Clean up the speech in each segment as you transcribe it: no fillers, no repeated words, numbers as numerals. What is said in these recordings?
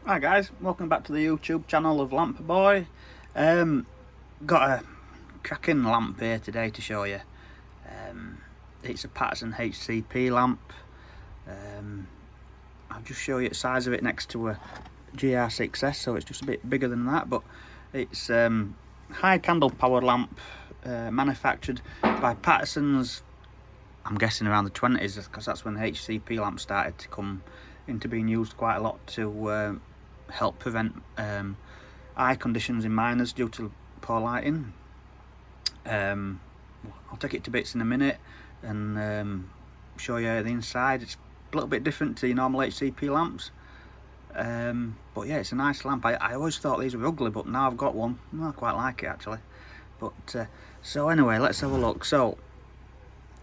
Hi guys, welcome back to the YouTube channel of Lamp Boy. Got a cracking lamp here today to show you. It's a Patterson HCP lamp. I'll just show you the size of it next to a GR6S, so it's just a bit bigger than that, but it's high candle powered lamp, manufactured by Patterson's, I'm guessing around the 20s, because that's when the HCP lamp started to come into being used quite a lot to help prevent eye conditions in miners due to poor lighting. I'll take it to bits in a minute and show you the inside. It's a little bit different to your normal HCP lamps, but yeah, it's a nice lamp. I always thought these were ugly, but now I've got one, I quite like it actually. But so anyway, let's have a look. So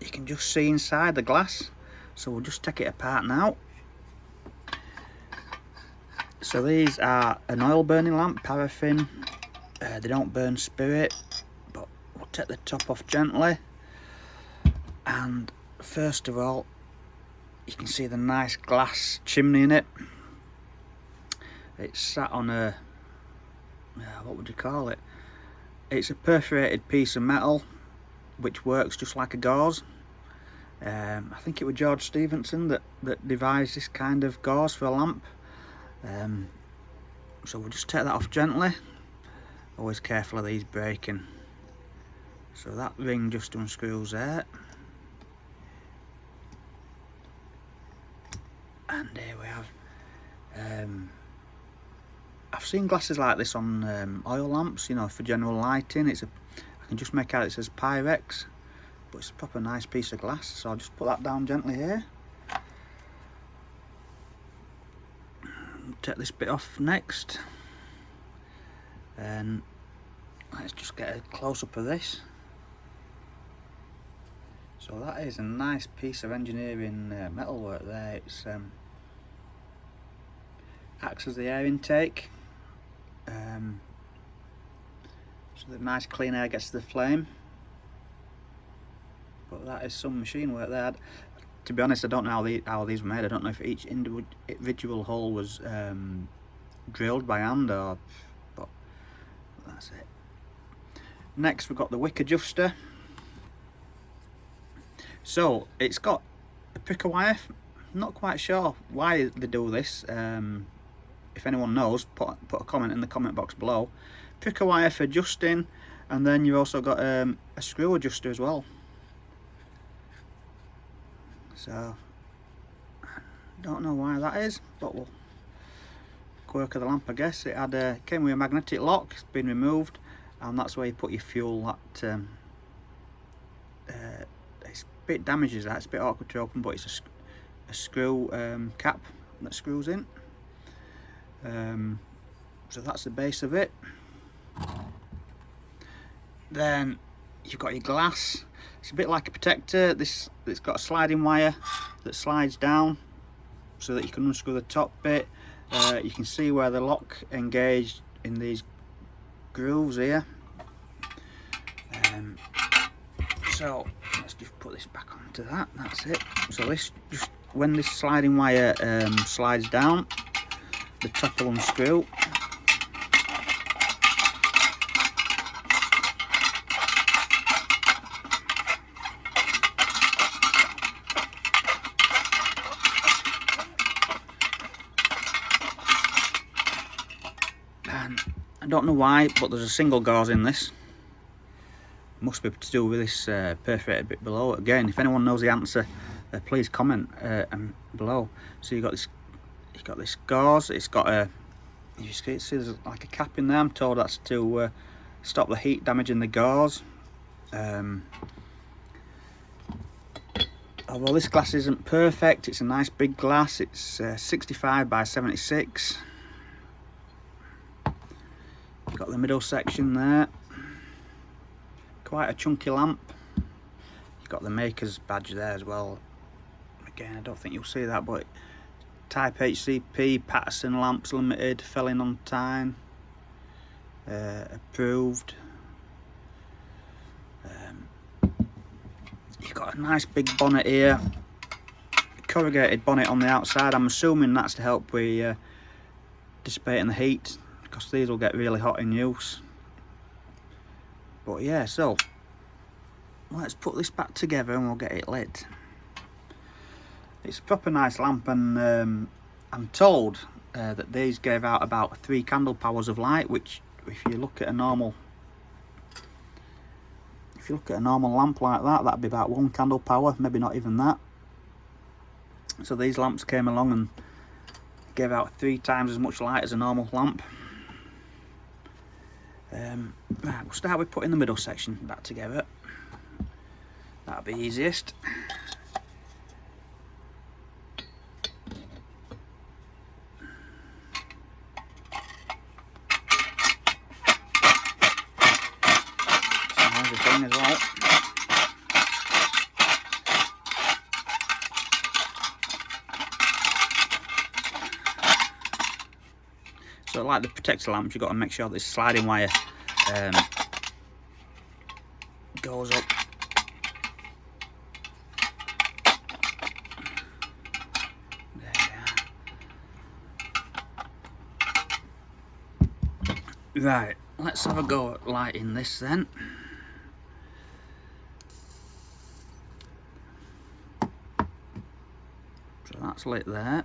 you can just see inside the glass, so we'll just take it apart now. So these are an oil burning lamp, paraffin. They don't burn spirit, but we'll take the top off gently. And first of all, you can see the nice glass chimney in it. It's sat on a, what would you call it? It's a perforated piece of metal which works just like a gauze. I think it was George Stephenson that devised this kind of gauze for a lamp. So we'll just take that off gently. Always careful of these breaking. So that ring just unscrews there. And here we have. I've seen glasses like this on oil lamps, you know, for general lighting. I can just make out it says Pyrex, but it's a proper nice piece of glass. So I'll just put that down gently here. Take this bit off next, and let's just get a close-up of this. So that is a nice piece of engineering metalwork there. It's acts as the air intake, so the nice clean air gets to the flame. But that is some machine work there. To be honest, I don't know how these were made. I don't know if each individual hole was drilled by hand but that's it. Next, we've got the wick adjuster. So it's got a pricker wire. Not quite sure why they do this. If anyone knows, put a comment in the comment box below. Pricker wire for adjusting, and then you've also got a screw adjuster as well. So, don't know why that is, but we'll quirk of the lamp, I guess. It came with a magnetic lock. It's been removed, and that's where you put your fuel. That it's a bit damages that. It's a bit awkward to open, but it's a screw cap that screws in. So that's the base of it. Then you've got your glass. It's a bit like a protector. It's got a sliding wire that slides down so that you can unscrew the top bit. You can see where the lock engaged in these grooves here. So let's just put this back onto that. That's it. So this, just when this sliding wire slides down, the top will unscrew. And I don't know why, but there's a single gauze in this. Must be to do with this perforated bit below. Again, if anyone knows the answer, please comment below. So you've got this gauze. It's got you see there's like a cap in there. I'm told that's to stop the heat damaging the gauze. Although this glass isn't perfect, it's a nice big glass. It's 65 by 76. You've got the middle section there. Quite a chunky lamp. You've got the maker's badge there as well. Again, I don't think you'll see that, but Type HCP, Patterson Lamps Limited, fell in on time. Approved. You've got a nice big bonnet here. Corrugated bonnet on the outside. I'm assuming that's to help with dissipating the heat, because these will get really hot in use. But yeah, so let's put this back together and we'll get it lit. It's a proper nice lamp, and I'm told that these gave out about 3 candle powers of light, which if you look at a normal lamp like that, that'd be about 1 candle power, maybe not even that. So these lamps came along and gave out 3 times as much light as a normal lamp. Right, we'll start with putting the middle section back together. That'll be easiest. Thing as well. So like the protector lamps, you've got to make sure this sliding wire goes up. There we are. Right, let's have a go at lighting this then. So that's lit there.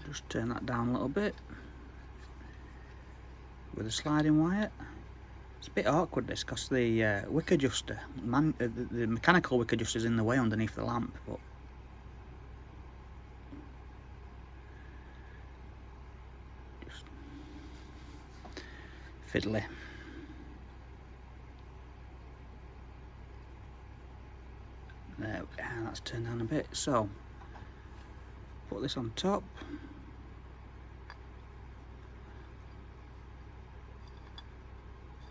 Just turn that down a little bit with a sliding wire. It's a bit awkward this, because the wick adjuster, the mechanical wick adjuster is in the way underneath the lamp, but just fiddly. There, and that's turned down a bit. So put this on top.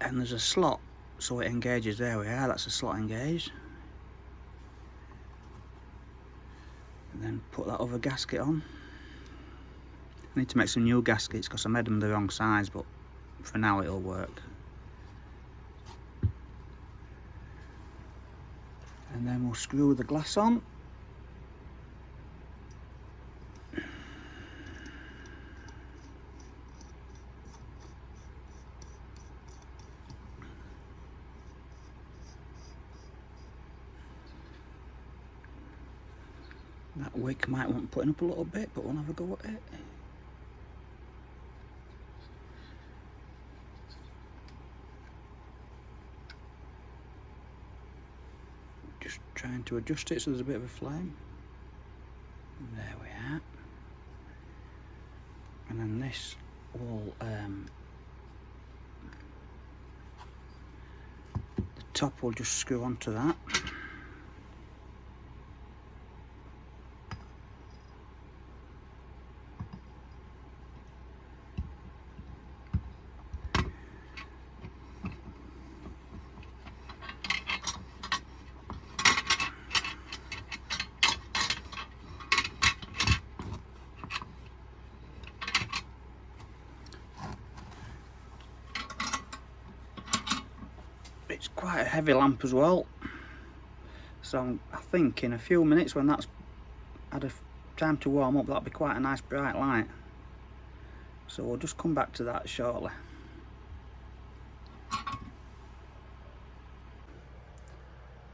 And there's a slot, so it engages. There we are, that's a slot engaged. And then put that other gasket on. I need to make some new gaskets because I made them the wrong size, but for now it'll work. And then we'll screw the glass on. That wick might want putting up a little bit, but we'll have a go at it. Just trying to adjust it so there's a bit of a flame. There we are. And then this will, the top will just screw onto that. It's quite a heavy lamp as well, so I think in a few minutes when that's had a time to warm up, that'll be quite a nice bright light. So we'll just come back to that shortly.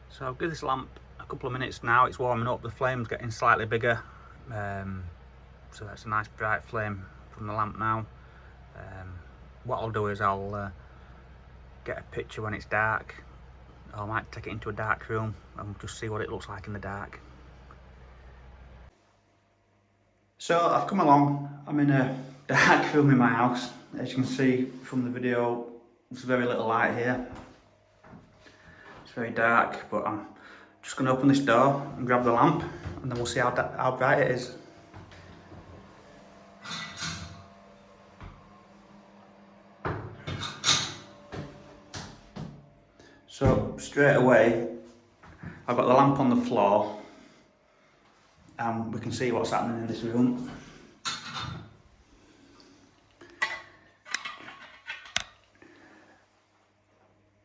So I'll give this lamp a couple of minutes now. It's warming up, the flame's getting slightly bigger, so that's a nice bright flame from the lamp now. What I'll do is I'll get a picture when it's dark. I might take it into a dark room and just see what it looks like in the dark. So I've come along, I'm in a dark room in my house. As you can see from the video, there's very little light here. It's very dark, but I'm just going to open this door and grab the lamp, and then we'll see how bright it is. So straight away, I've got the lamp on the floor, and we can see what's happening in this room.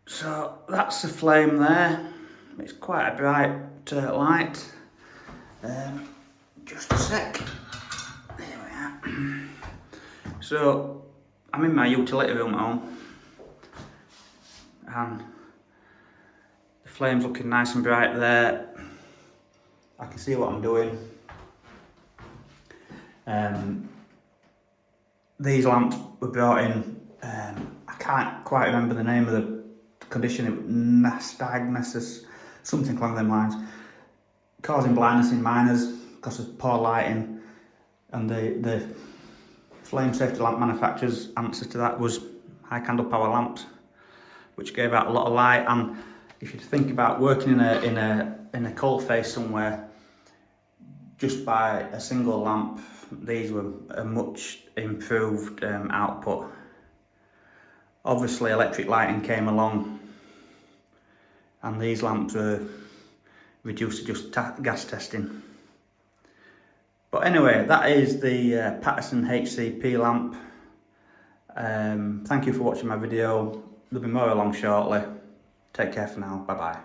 So that's the flame there. It's quite a bright light. Just a sec. There we are. So, I'm in my utility room at home. And the flame's looking nice and bright there. I can see what I'm doing. These lamps were brought in, I can't quite remember the name of the condition, it was nystagmus, something along them lines, causing blindness in miners because of poor lighting, and the flame safety lamp manufacturer's answer to that was high candle power lamps, which gave out a lot of light. And if you think about working in a coal face somewhere, just by a single lamp, these were a much improved output. Obviously electric lighting came along and these lamps were reduced to just gas testing. But anyway, that is the Patterson HCP lamp. Thank you for watching my video. There'll be more along shortly. Take care for now, bye bye.